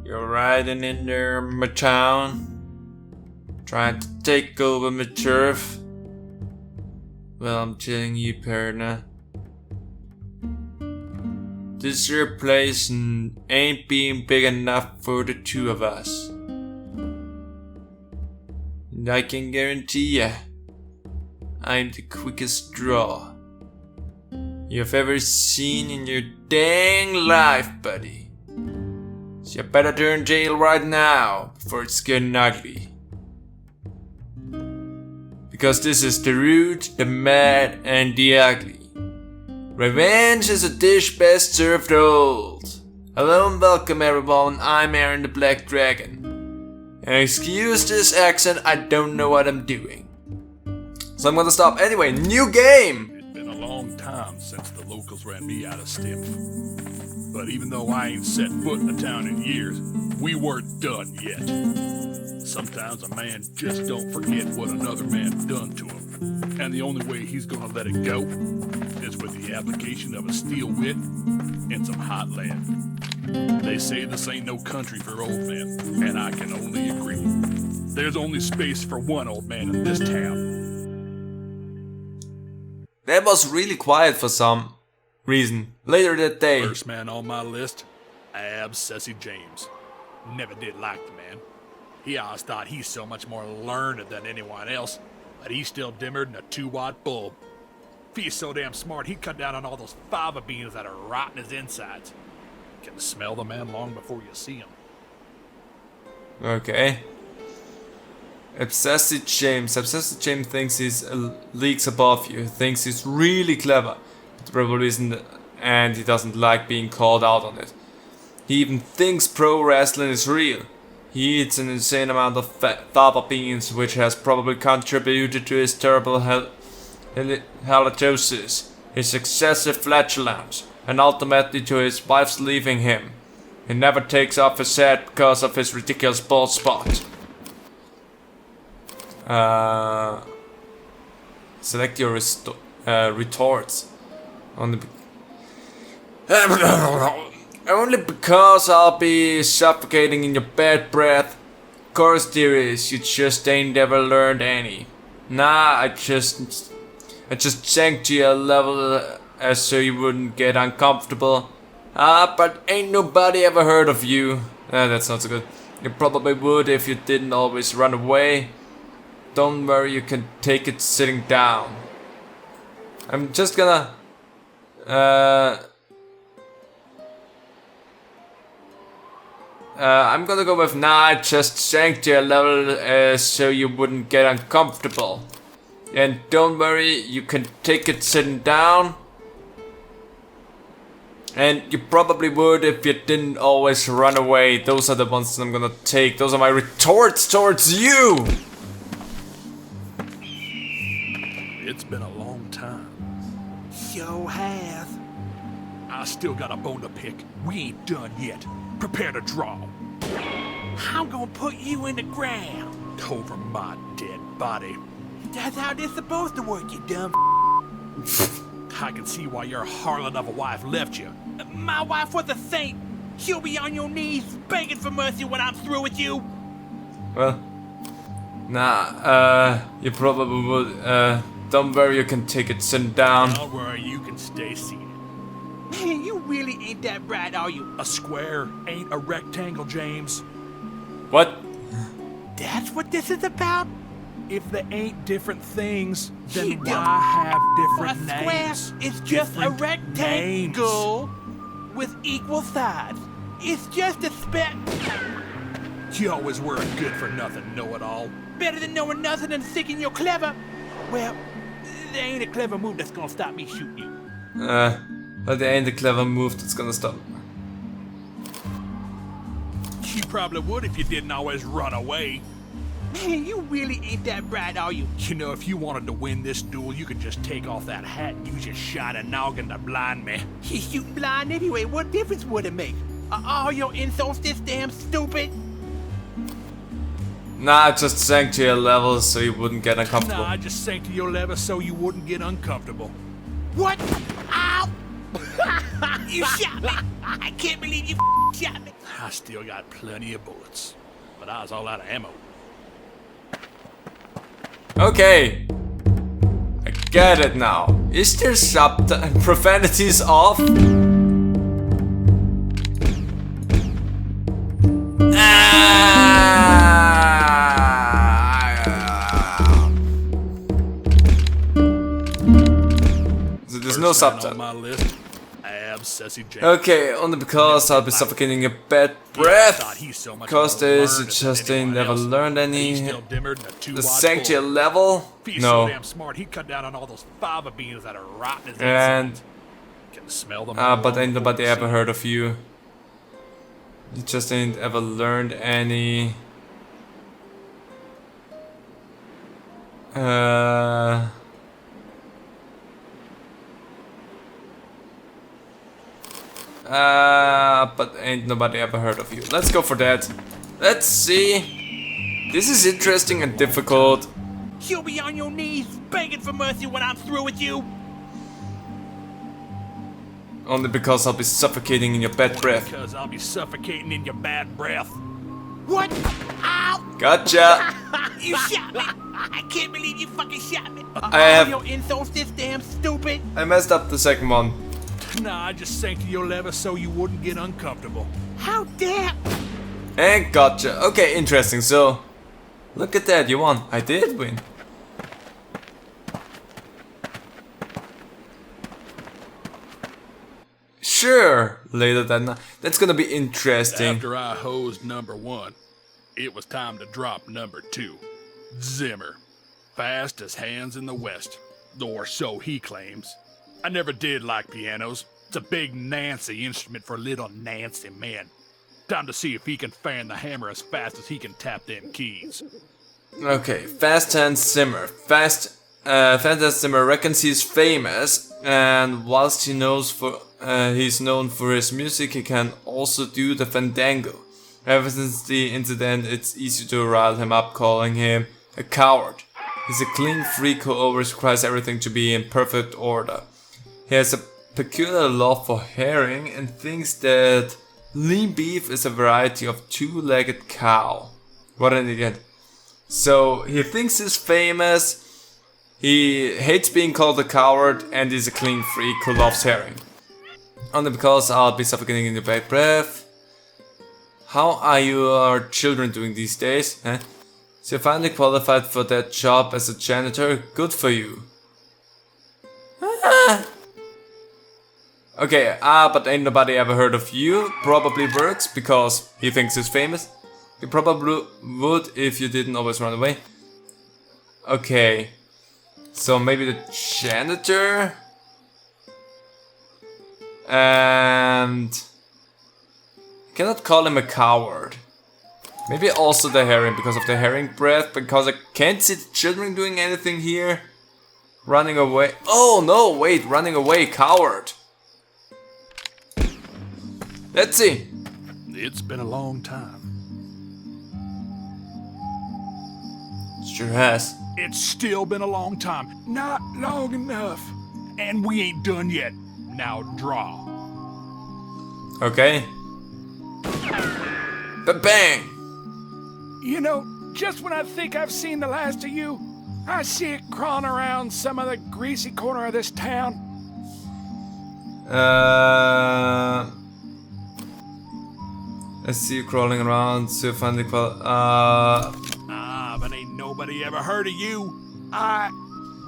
You're riding in there, my town, trying to take over my turf. Well, I'm telling you, partner, this here place ain't being big enough for the two of us. And I can guarantee ya, I'm the quickest draw you've ever seen in your dang life, buddy. So you better turn tail right now before it's getting ugly. Because this is the rude, the mad, and the ugly. Revenge is a dish best served old. Hello and welcome everyone, I'm Aaron the Black Dragon. And excuse this accent, I don't know what I'm doing. So I'm gonna stop. Anyway, new game! It's been a long time since the locals ran me out of step. But even though I ain't set foot in the town in years, we weren't done yet. Sometimes a man just don't forget what another man done to him. And the only way he's gonna let it go is with the application of a steel wit and some hot lead. They say this ain't no country for old men, and I can only agree. There's only space for one old man in this town. That was really quiet for some reason. Later that day. First man on my list, Sassy James. Never did like the man. He always thought he's so much more learned than anyone else, but he's still dimmer than a 2-watt bulb. If he's so damn smart, he'd cut down on all those fava beans that are rotting his insides. You can smell the man long before you see him. Okay. Obsessive James. Obsessive James thinks he's leagues above you. Thinks he's really clever. But the probably isn't, and he doesn't like being called out on it. He even thinks pro wrestling is real. He eats an insane amount of fava beans, which has probably contributed to his terrible halitosis, his excessive flatulence, and ultimately to his wife's leaving him. He never takes off his hat because of his ridiculous bald spot. Select your retorts. Only because I'll be suffocating in your bad breath. Of course there is, you just ain't ever learned any. Nah, I just sank to your level so you wouldn't get uncomfortable. But ain't nobody ever heard of you. That's not so good. You probably would if you didn't always run away. Don't worry, you can take it sitting down. I'm just gonna I'm gonna go with nah, just sank to your level so you wouldn't get uncomfortable. And don't worry, you can take it sitting down. And you probably would if you didn't always run away. Those are the ones that I'm gonna take. Those are my retorts towards you! It's been a long time. Sure has. I still got a bone to pick. We ain't done yet. Prepare to draw. I'm gonna put you in the ground. Over my dead body. That's how this supposed to work, you dumb. I can see why your harlot of a wife left you. My wife was a saint. She'll be on your knees begging for mercy when I'm through with you. Well, nah, you probably would. Don't worry, you can take it sitting down. Don't worry, you can stay seated. Man, you really ain't that bright, are you? A square ain't a rectangle, James. What? That's what this is about? If there ain't different things, then You why dumb- have A different square names? is just a Different rectangle with equal sides. It's just a speck. You always were a good-for-nothing know-it-all. Better than knowing nothing and thinking you're clever. Well, there ain't a clever move that's gonna stop me shooting you. But there ain't a clever move that's gonna stop. You probably would if you didn't always run away. Man, you really ain't that bright, are you? You know, if you wanted to win this duel, you could just take off that hat and use your shiny noggin to blind me. He's shooting blind anyway. What difference would it make? Are all your insults this damn stupid? Nah, I just sank to your level so you wouldn't get uncomfortable. Nah, I just sank to your level so you wouldn't get uncomfortable. What? Ow! You shot me! I can't believe you shot me. I still got plenty of bullets, but I was all out of ammo. Okay. I get it now. Is there profanities off? So there's no First man on subtitle. my list, Sassy Jack. Okay, only because I'll be suffocating your bad breath. Because there's just ain't never learned any. The sanctuary level? No. Damn smart, he cut down on all those fava beans that are rotten as And can smell them. but ain't nobody ever heard of you. You just ain't ever learned any. But ain't nobody ever heard of you. Let's go for that. Let's see. This is interesting and difficult. You'll be on your knees begging for mercy when I'm through with you. Only because I'll be suffocating in your bad breath. Because I'll be suffocating in your bad breath. What? Ow! Gotcha! You shot me! I can't believe you fucking shot me! I have- your insults this damn stupid! I messed up the second one. Nah, I just sank to your level so you wouldn't get uncomfortable. How dare! And gotcha. Okay, interesting. So, look at that, you won. I did win. Sure, later that night. That's gonna be interesting. After I hosed number 1, it was time to drop number 2. Zimmer. Fast as hands in the West. Or so he claims. I never did like pianos. It's a big Nancy instrument for little Nancy men. Time to see if he can fan the hammer as fast as he can tap them keys. Okay, Fast Hans Zimmer. Fast Hans Zimmer reckons he's famous, and whilst he's known for his music, he can also do the fandango. Ever since the incident, it's easy to rile him up, calling him a coward. He's a clean freak who always requires everything to be in perfect order. He has a peculiar love for herring and thinks that lean beef is a variety of two-legged cow. What an idiot. So he thinks he's famous, he hates being called a coward, and he's a clean freak who loves herring. Only because I'll be suffocating in your bad breath. How are your children doing these days? Huh? So you finally qualified for that job as a janitor? Good for you. Okay, but ain't nobody ever heard of you. Probably works because he thinks he's famous. You probably would if you didn't always run away. Okay. So maybe the janitor? And... cannot call him a coward. Maybe also the herring because of the herring breath. Because I can't see the children doing anything here. Running away. Oh no, wait, running away, coward. Let's see. It's been a long time. Sure has. It's still been a long time. Not long enough. And we ain't done yet. Now draw. Okay. Bang! You know, just when I think I've seen the last of you, I see it crawling around some of the greasy corner of this town. I see you crawling around, so finally But ain't nobody ever heard of you.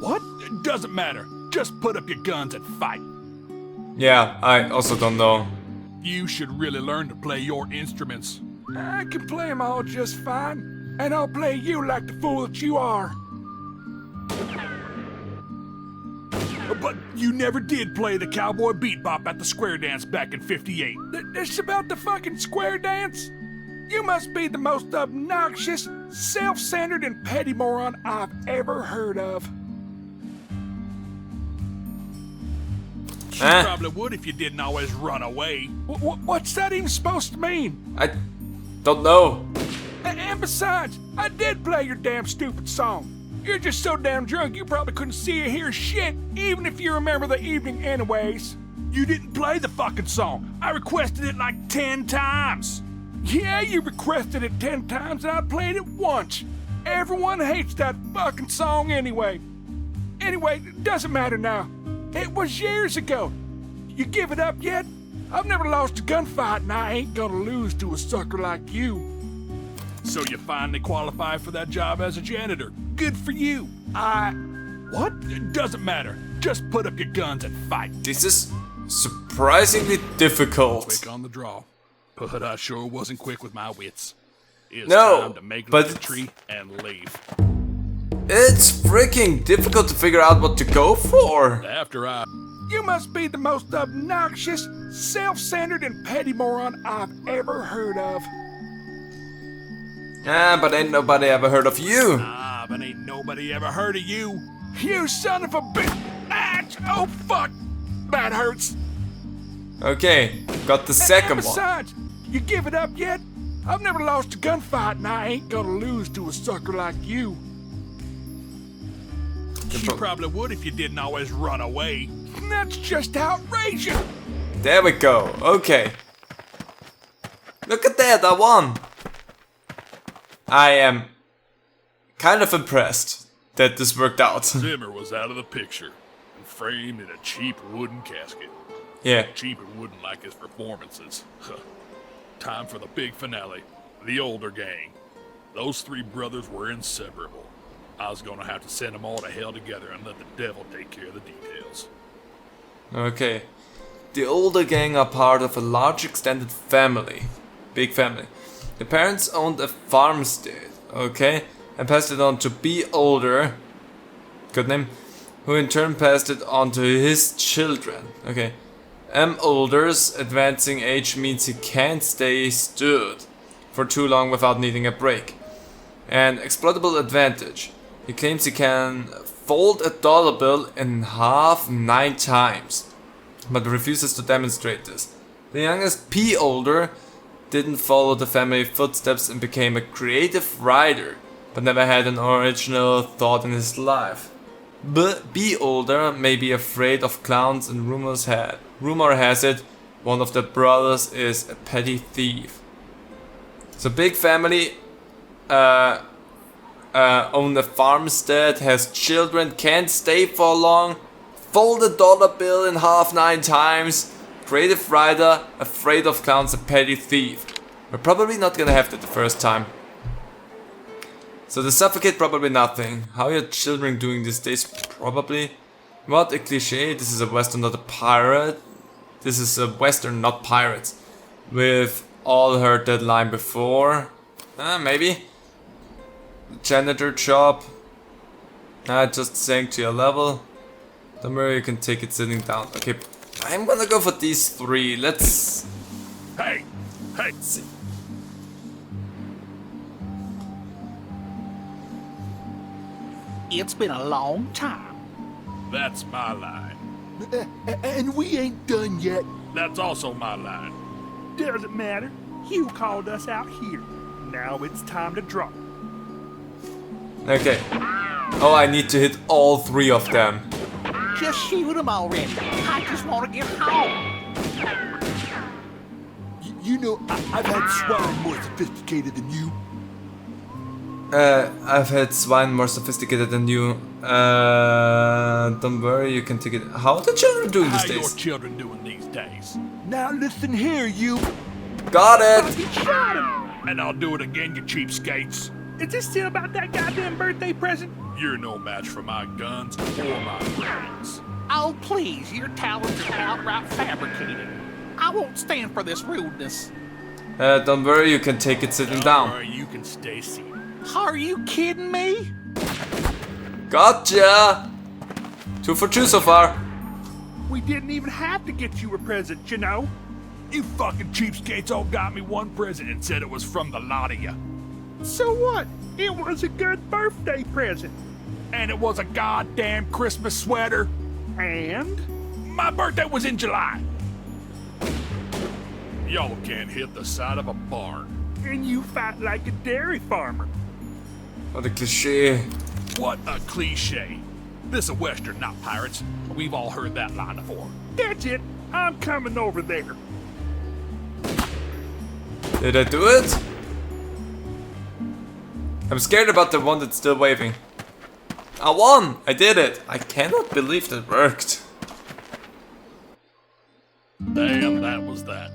What? It doesn't matter. Just put up your guns and fight. yeah, I also don't know. You should really learn to play your instruments. I can play them all just fine, and I'll play you like the fool that you are. But you never did play the cowboy bebop at the square dance back in '58. It's about the fucking square dance? You must be the most obnoxious, self-centered, and petty moron I've ever heard of. You probably would if you didn't always run away. What's that even supposed to mean? I don't know. And besides, I did play your damn stupid song. You're just so damn drunk you probably couldn't see or hear shit, even if you remember the evening anyways. You didn't play the fucking song. I requested it like 10 times. Yeah, you requested it 10 times and I played it once. Everyone hates that fucking song anyway. Anyway, it doesn't matter now. It was years ago. You give it up yet? I've never lost a gunfight and I ain't gonna lose to a sucker like you. So you finally qualify for that job as a janitor. Good for you. What? It doesn't matter. Just put up your guns and fight. This is surprisingly difficult. Quick on the draw. But I sure wasn't quick with my wits. It's No, time to make but the tree and leave. It's freaking difficult to figure out what to go for. After I... You must be the most obnoxious, self-centered, and petty moron I've ever heard of. But ain't nobody ever heard of you. Ah, but ain't nobody ever heard of you. You son of a bitch! Oh fuck! That hurts. Okay, got the second And one. besides, you give it up yet? I've never lost a gunfight and I ain't gonna lose to a sucker like you. You probably would if you didn't always run away. That's just outrageous! There we go. Okay. Look at that, I won. I am kind of impressed that this worked out. Zimmer was out of the picture and framed in a cheap wooden casket. Yeah. Cheap and wooden like his performances. Huh. Time for the big finale. The older gang. Those three brothers were inseparable. I was gonna have to send them all to hell together and let the devil take care of the details. Okay. The older gang are part of a large extended family. Big family. The parents owned a farmstead, okay, and passed it on to B. Older, good name, who in turn passed it on to his children, okay. M. Older's advancing age means he can't stay stood for too long without needing a break. An exploitable advantage. He claims he can fold a dollar bill in half 9 times, but refuses to demonstrate this. The youngest P. Older didn't follow the family footsteps and became a creative writer, but never had an original thought in his life. B. Older may be afraid of clowns and rumor has it one of the brothers is a petty thief. So big family own a farmstead, has children, can't stay for long, fold a dollar bill in half 9 times, creative writer, afraid of clowns, a petty thief. We're probably not gonna have that the first time. So the suffocate, probably nothing. How are your children doing these days? Probably. What a cliche, this is a western, not a pirate. This is a western, not pirates. We've all heard that line before. Maybe. Janitor job. Just sank to your level. Don't worry, you can take it sitting down. Okay, I'm gonna go for these 3. Let's Hey! see. It's been a long time. That's my line. And we ain't done yet. That's also my line. Doesn't matter. You called us out here. Now it's time to drop. Okay. Oh, I need to hit all 3 of them. Just shoot them already. I just want to get home. You know, I've had swine more sophisticated than you. I've had swine more sophisticated than you. Don't worry, you can take it. How are the children doing How these your days? children doing these days? Now listen here, you. Got it! You shot him. And I'll do it again, you cheapskates. Is this still about that goddamn birthday present? You're no match for my guns or my brains. Oh, please, your talents are outright fabricated. I won't stand for this rudeness. Don't worry, you can take it sitting down. Or you can stay seated. Are you kidding me? Gotcha! 2 for 2 so far. We didn't even have to get you a present, you know? You fucking cheapskates all got me one present and said it was from the lot of you. So what? It was a good birthday present. And it was a goddamn Christmas sweater. And? My birthday was in July. Y'all can't hit the side of a barn. And you fight like a dairy farmer. What a cliche. What a cliche. This a Western, not pirates. We've all heard that line before. That's it. I'm coming over there. Did I do it? I'm scared about the one that's still waving. I won! I did it! I cannot believe that worked. Damn, that was that.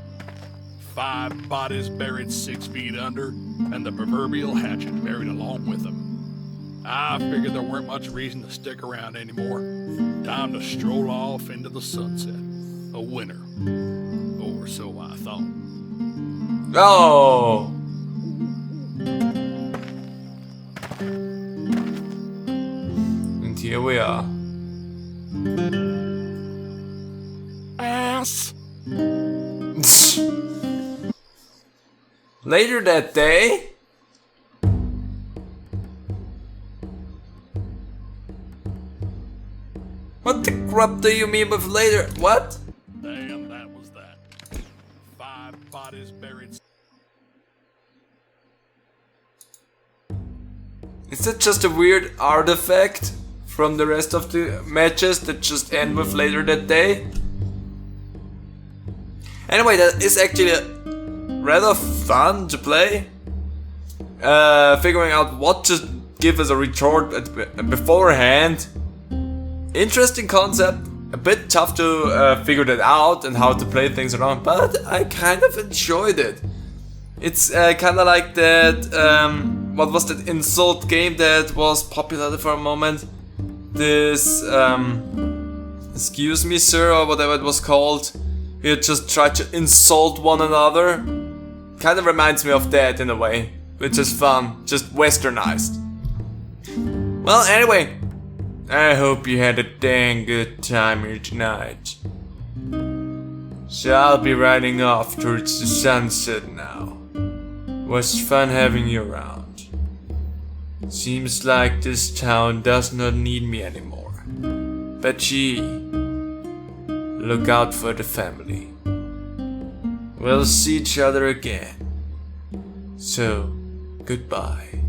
5 bodies buried 6 feet under, and the proverbial hatchet buried along with them. I figured there weren't much reason to stick around anymore. Time to stroll off into the sunset. A winner. Or so I thought. Oh! And here we are. Ass. Later that day, what the crap do you mean with later? What? Damn, that was that. 5 bodies buried. Is that just a weird artifact from the rest of the matches that just end with later that day? Anyway, that is actually rather fun to play. Figuring out what to give as a retort beforehand. Interesting concept. A bit tough to figure that out and how to play things around, but I kind of enjoyed it. It's kind of like that. What was that insult game that was popular for a moment? This excuse me, sir, or whatever it was called. You just try to insult one another. Kind of reminds me of that in a way, which is fun, just westernized. Well, anyway, I hope you had a dang good time here tonight. So I'll be riding off towards the sunset now. Was fun having you around. Seems like this town does not need me anymore. But gee, look out for the family. We'll see each other again. So, goodbye.